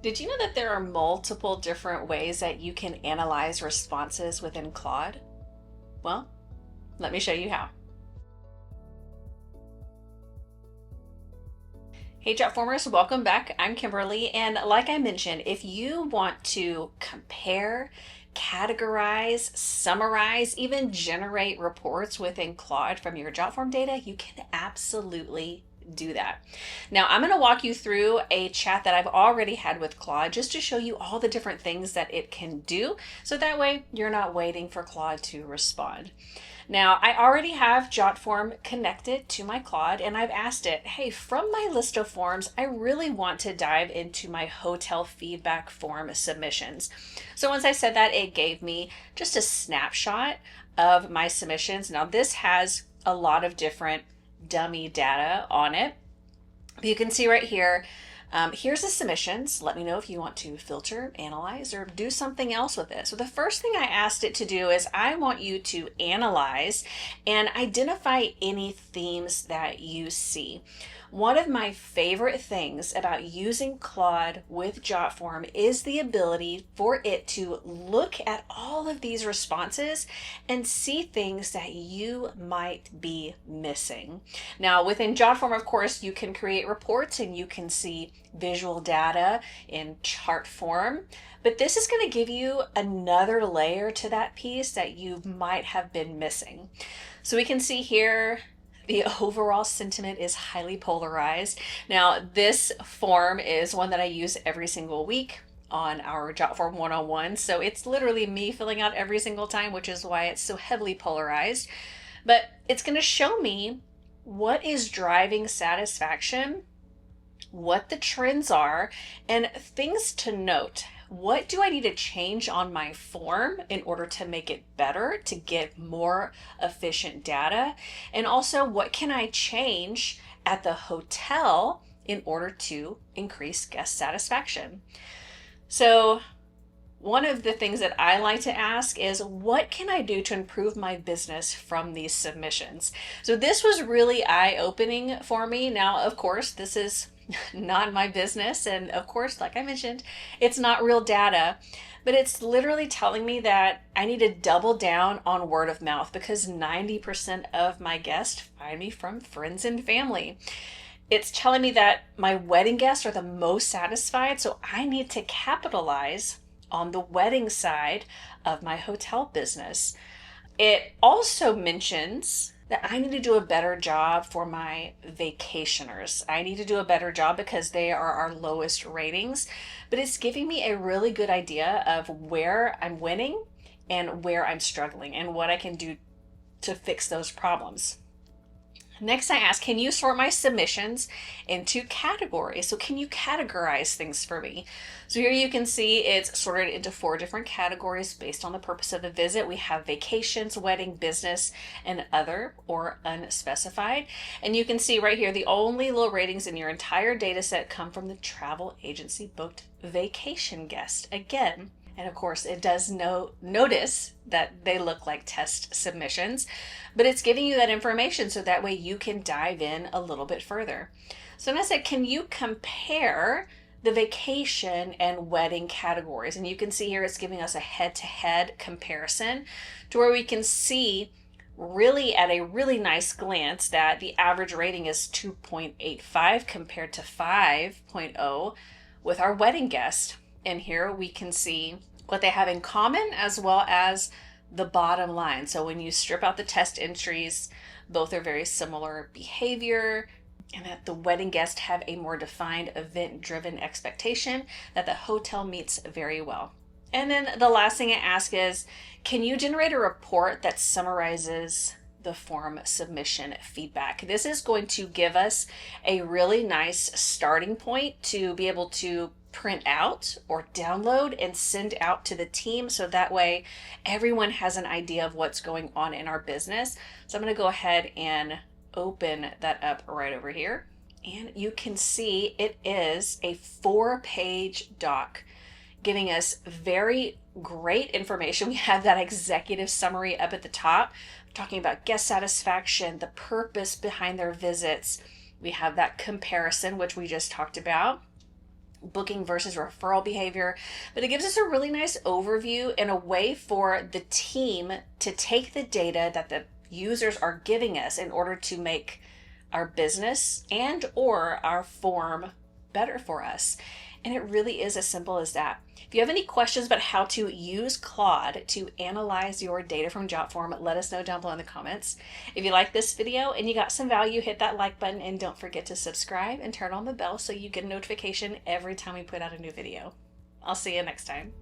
Did you know that there are multiple different ways that you can analyze responses within Claude? Well, let me show you how. Hey Jotformers, welcome back. I'm Kimberly, and like I mentioned, if you want to compare, categorize, summarize, even generate reports within Claude from your Jotform data, you can absolutely do that. Now, I'm going to walk you through a chat that I've already had with Claude just to show you all the different things that it can do, so that way you're not waiting for Claude to respond. Now, I already have Jotform connected to my Claude, and I've asked it, hey, from my list of forms, I really want to dive into my hotel feedback form submissions. So once I said that, it gave me just a snapshot of my submissions. Now, this has a lot of different dummy data on it. You can see right here, here's the submissions. Let me know if you want to filter, analyze, or do something else with it. So the first thing I asked it to do is I want you to analyze and identify any themes that you see. One of my favorite things about using Claude with Jotform is the ability for it to look at all of these responses and see things that you might be missing. Now, within Jotform, of course, you can create reports and you can see visual data in chart form, but this is going to give you another layer to that piece that you might have been missing. So we can see here the overall sentiment is highly polarized. Now, this form is one that I use every single week on our Jotform 101. So it's literally me filling out every single time, which is why it's so heavily polarized. But it's going to show me what is driving satisfaction, what the trends are, and things to note. What do I need to change on my form in order to make it better, to get more efficient data? And also, what can I change at the hotel in order to increase guest satisfaction? So, one of the things that I like to ask is, what can I do to improve my business from these submissions? So this was really eye-opening for me. Now, of course, this is not my business. And of course, like I mentioned, it's not real data, but it's literally telling me that I need to double down on word of mouth because 90% of my guests find me from friends and family. It's telling me that my wedding guests are the most satisfied, so I need to capitalize on the wedding side of my hotel business. It also mentions that I need to do a better job for my vacationers. I need to do a better job because they are our lowest ratings, but it's giving me a really good idea of where I'm winning and where I'm struggling and what I can do to fix those problems. Next, I asked, can you sort my submissions into categories? So can you categorize things for me? So here you can see it's sorted into 4 different categories based on the purpose of the visit. We have vacations, wedding, business, and other or unspecified. And you can see right here, the only low ratings in your entire data set come from the travel agency booked vacation guest. Again, and of course, it does notice that they look like test submissions, but it's giving you that information so that way you can dive in a little bit further. So I said, can you compare the vacation and wedding categories? And you can see here it's giving us a head-to-head comparison to where we can see really at a really nice glance that the average rating is 2.85 compared to 5.0 with our wedding guest. And here we can see what they have in common as well as the bottom line. So when you strip out the test entries, both are very similar behavior, and that the wedding guests have a more defined event-driven expectation that the hotel meets very well. And then the last thing I ask is, can you generate a report that summarizes the form submission feedback? This is going to give us a really nice starting point to be able to print out or download and send out to the team, so that way everyone has an idea of what's going on in our business. So I'm going to go ahead and open that up right over here, and you can see it is a 4-page doc giving us very great information. We have that executive summary up at the top talking about guest satisfaction, the purpose behind their visits. We have that comparison, which we just talked about. booking versus referral behavior, but it gives us a really nice overview and a way for the team to take the data that the users are giving us in order to make our business and or our form better for us. And it really is as simple as that. If you have any questions about how to use Claude to analyze your data from Jotform, let us know down below in the comments. If you like this video and you got some value, hit that like button and don't forget to subscribe and turn on the bell so you get a notification every time we put out a new video. I'll see you next time.